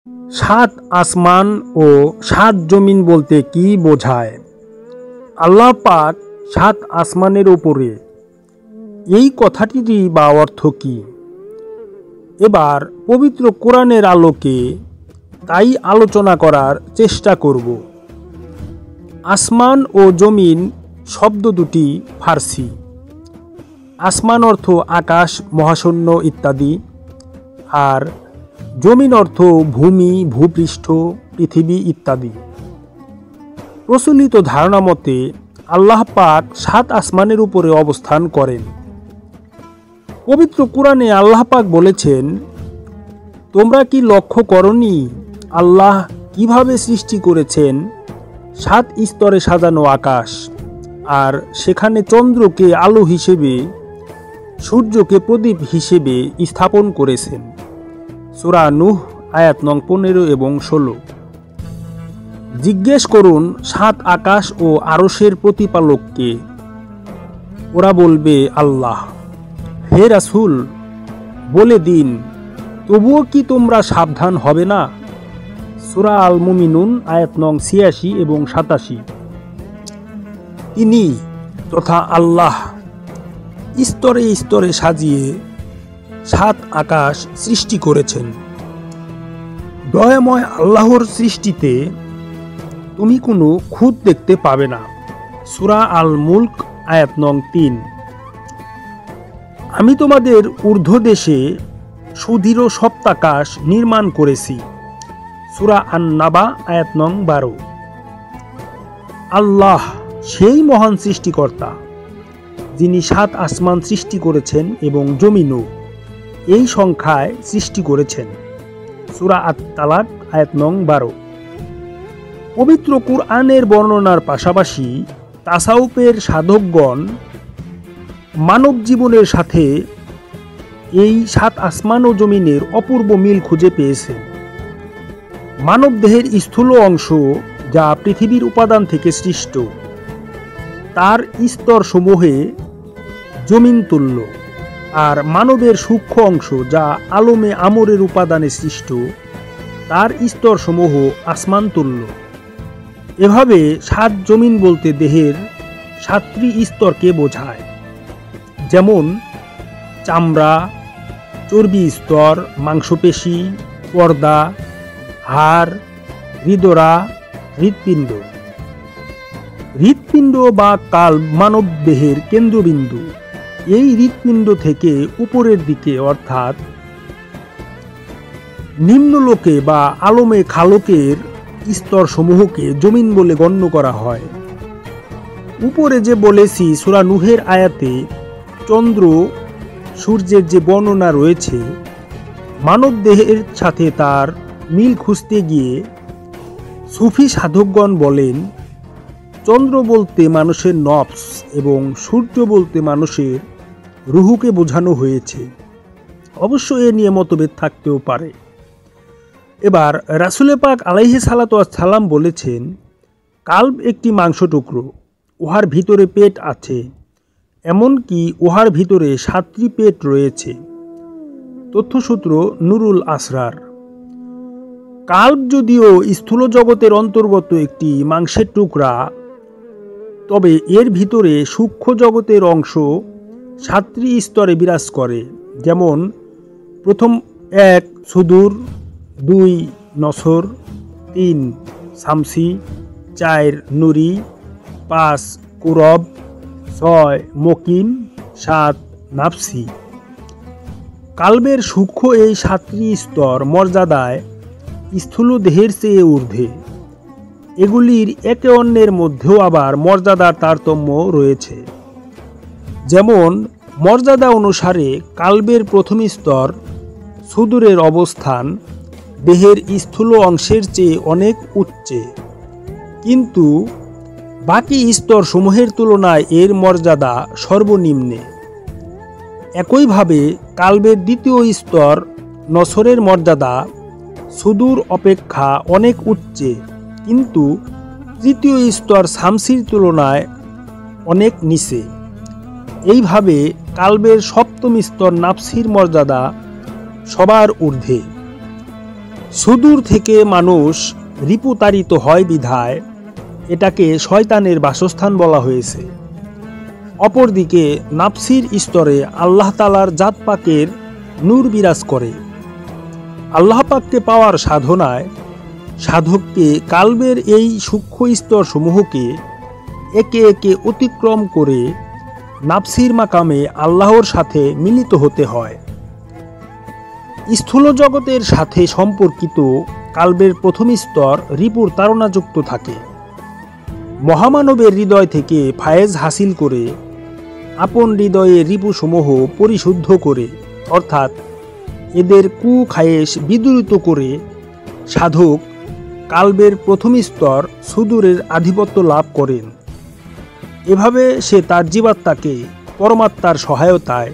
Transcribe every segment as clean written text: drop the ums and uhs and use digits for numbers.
সাত আসমান ও সাত জমিন বলতে কি বোঝায়? আল্লাহ পাক সাত আসমানের উপরে, এই কথাটিরই বা অর্থ কি? এবার পবিত্র কোরআনের আলোকে তাই আলোচনা করার চেষ্টা করব। আসমান ও জমিন শব্দ দুটি ফার্সি। আসমান অর্থ আকাশ, মহাশূন্য ইত্যাদি, আর জমিন অর্থ ভূমি, ভূপৃষ্ঠ, পৃথিবী ইত্যাদি। প্রচলিত ধারণা মতে আল্লাহ পাক সাত আসমানের উপরে অবস্থান করেন। পবিত্র কোরআনে আল্লাহ পাক বলেছেন, তোমরা কি লক্ষ্য করনি আল্লাহ কিভাবে সৃষ্টি করেছেন সাত স্তরে সাজানো আকাশ, আর সেখানে চন্দ্রকে আলো হিসেবে, সূর্যকে প্রদীপ হিসেবে স্থাপন করেছেন। সূরা নূহ আয়াত নং 15 এবং 16। জিজ্ঞেস করুন সাত আকাশ ও আরশের প্রতিপালককে, ওরা বলবে আল্লাহ। হে রাসূল, বলে দিন, তবুও কি তোমরা সাবধান হবে না? সূরা আল মুমিনুন আয়াত নং 86 এবং 87। তিনি তথা আল্লাহ স্তরে স্তরে সাজিয়ে সাত আকাশ সৃষ্টি করেছেন। দয়াময় আল্লাহর সৃষ্টিতে তুমি কোনো খুঁত দেখতে পাবে না। সূরা আল মুলক আয়াত নং 3। আমি তোমাদের ঊর্ধ্বদেশে সুদৃঢ় সপ্তাকাশ নির্মাণ করেছি। সূরা আন-নাবা আয়াত নং 12। আল্লাহ সেই মহান সৃষ্টিকর্তা যিনি সাত আসমান সৃষ্টি করেছেন এবং জমিনও এই সংখ্যায় সৃষ্টি করেছেন। সূরা আত-তালাক আয়াত নং 12। পবিত্র কুরআনের বর্ণনার পাশাপাশি তাসাউফের সাধকগণ মানব জীবনের সাথে এই সাত আসমান ও জমিনের অপূর্ব মিল খুঁজে পেয়েছেন। মানব দেহের স্থূল অংশ, যা পৃথিবীর উপাদান থেকে সৃষ্ট, তার স্তরসমূহে জমিন তুল্য, আর মানবের সূক্ষ্ম অংশ, যা আলমে আমরের উপাদানে সৃষ্ট, তার স্তরসমূহ আসমান তুল্য। এভাবে সাত জমিন বলতে দেহের সাতটি স্তরকে বোঝায়, যেমন চামড়া, চর্বি স্তর, মাংসপেশি, পর্দা, হাড়, হৃদরা, হৃৎপিণ্ড। হৃৎপিণ্ড বা কাল্ব মানব দেহের কেন্দ্রবিন্দু। এই হৃৎপিণ্ড থেকে উপরের দিকে অর্থাৎ নিম্নলোকে বা আলমে খালকের স্তরসমূহকে জমিন বলে গণ্য করা হয়। উপরে যে বলেছি সূরা নূহের আয়াতে চন্দ্র, সূর্যের যে বর্ণনা রয়েছে, মানব দেহের সাথে তার মিল খুঁজতে গিয়ে সুফি সাধকগণ বলেন, চন্দ্র বলতে মানুষের নফস এবং সূর্য বলতে মানুষের রুহুকে বোঝানো হয়েছে। অবশ্য এ নিয়ে মতভেদ থাকতেও পারে। এবার রাসূলে পাক আলাইহিস সালাতু ওয়াস সালাম বলেছেন, কাল্ব একটি মাংস টুকরো, উহার ভিতরে পেট আছে, এমনকি উহার ভিতরে 7টি পেট রয়েছে। তথ্যসূত্র নুরুল আসরার। কাল্ব যদিও স্থূল জগতের অন্তর্গত একটি মাংসের টুকরা, তবে এর ভিতরে সূক্ষ্ম জগতের অংশ 7টি স্তরে বিরাজ করে, যেমন প্রথম 1 সুদূর, 2 নসর, 3 শামসি, 4 নুরি, 5 কুরব, 6 মকিম, 7 নাফসি। কাল্বের সূক্ষ্ম এই 7টি স্তর মর্যাদায় স্থূল দেহের চেয়ে ঊর্ধ্বে। এগুলির একে অন্যের মধ্যেও আবার মর্যাদার তারতম্য রয়েছে। যেমন মর্যাদা অনুসারে কাল্বের প্রথম স্তর সুদূরের অবস্থান দেহের স্থূল অংশের চেয়ে অনেক উচ্চে, কিন্তু বাকি স্তরসমূহের তুলনায় এর মর্যাদা সর্বনিম্নে। একইভাবে কাল্বের দ্বিতীয় স্তর নসরের মর্যাদা সুদূর অপেক্ষা অনেক উচ্চে, কিন্তু তৃতীয় স্তর শামসির তুলনায় অনেক নিচে। এইভাবে কাল্বের সপ্তম স্তর নাফসির মর্যাদা সবার ঊর্ধ্বে। সুদূর থেকে মানুষ রিপুতাড়িত হয় বিধায় এটাকে শয়তানের বাসস্থান বলা হয়েছে। অপরদিকে নাফসির স্তরে আল্লাহ তাআলার জাত পাকের নূর বিরাজ করে। আল্লাহ পাককে পাওয়ার সাধনায় সাধককে কালবের এই সূক্ষ্ম স্তরসমূহকে একে একে অতিক্রম করে নাফসির মাকামে আল্লাহর সাথে মিলিত হতে হয়। স্থূল জগতের সাথে সম্পর্কিত কালবের প্রথম স্তর রিপুর তাড়নাযুক্ত থাকে। মহামানবের হৃদয় থেকে ফায়েজ হাসিল করে আপন হৃদয়ে রিপুসমূহ পরিশুদ্ধ করে অর্থাৎ এদের কুখায়েশ বিদূরিত করে সাধক কালবের প্রথম স্তর সুদূরের আধিপত্য লাভ করেন। এভাবে সে তার জীবাত্মাকে পরমাত্মার সহায়তায়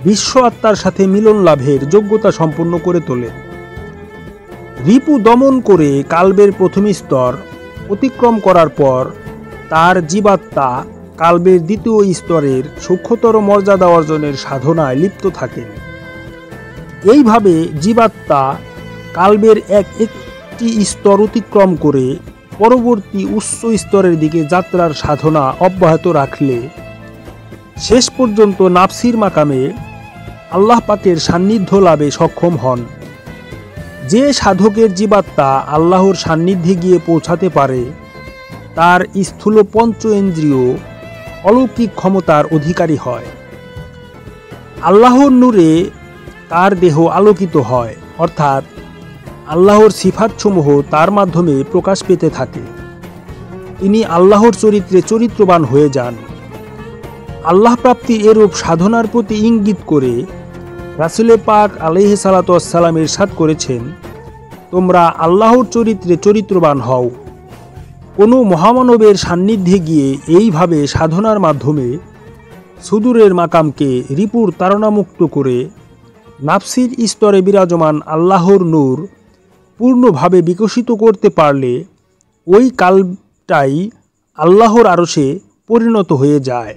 বিশ্ব আত্মার সাথে মিলন লাভের যোগ্যতা সম্পন্ন করে তোলে। রিপু দমন করে কালবের প্রথম স্তর অতিক্রম করার পর তার জীবাত্মা কালবের দ্বিতীয় স্তরের সূক্ষ্মতর মর্যাদা অর্জনের সাধনায় লিপ্ত থাকেন। এইভাবে জীবাত্মা কালবের একটি স্তর অতিক্রম করে পরবর্তী উচ্চ স্তরের দিকে যাত্রার সাধনা অব্যাহত রাখলে শেষ পর্যন্ত নাফসির মাকামে আল্লাহ পাকের সান্নিধ্য লাভে সক্ষম হন। যে সাধকের জীবাত্মা আল্লাহর সান্নিধ্যে গিয়ে পৌঁছাতে পারে তার স্থূল পঞ্চ ইন্দ্রিয় অলৌকিক ক্ষমতার অধিকারী হয়। আল্লাহর নূরে তার দেহ আলোকিত হয় অর্থাৎ আল্লাহর সিফাতসমূহ তার মাধ্যমে প্রকাশ পেতে থাকে। তিনি আল্লাহর চরিত্রে চরিত্রবান হয়ে যান। আল্লাহ প্রাপ্তি এরূপ সাধনার প্রতি ইঙ্গিত করে রাসূলে পাক আলাইহিস সালাতু ওয়াস সালাম ইরশাদ করেছেন, তোমরা আল্লাহর চরিত্রে চরিত্রবান হও। কোনো মহামানবের সান্নিধ্যে গিয়ে এইভাবে সাধনার মাধ্যমে সুদূরের মাকামকে রিপুর তাড়নামুক্ত করে নাফসির স্তরে বিরাজমান আল্লাহর নূর পূর্ণভাবে বিকশিত করতে পারলে ওই কালটাই আল্লাহর আরশে পরিণত হয়ে যায়।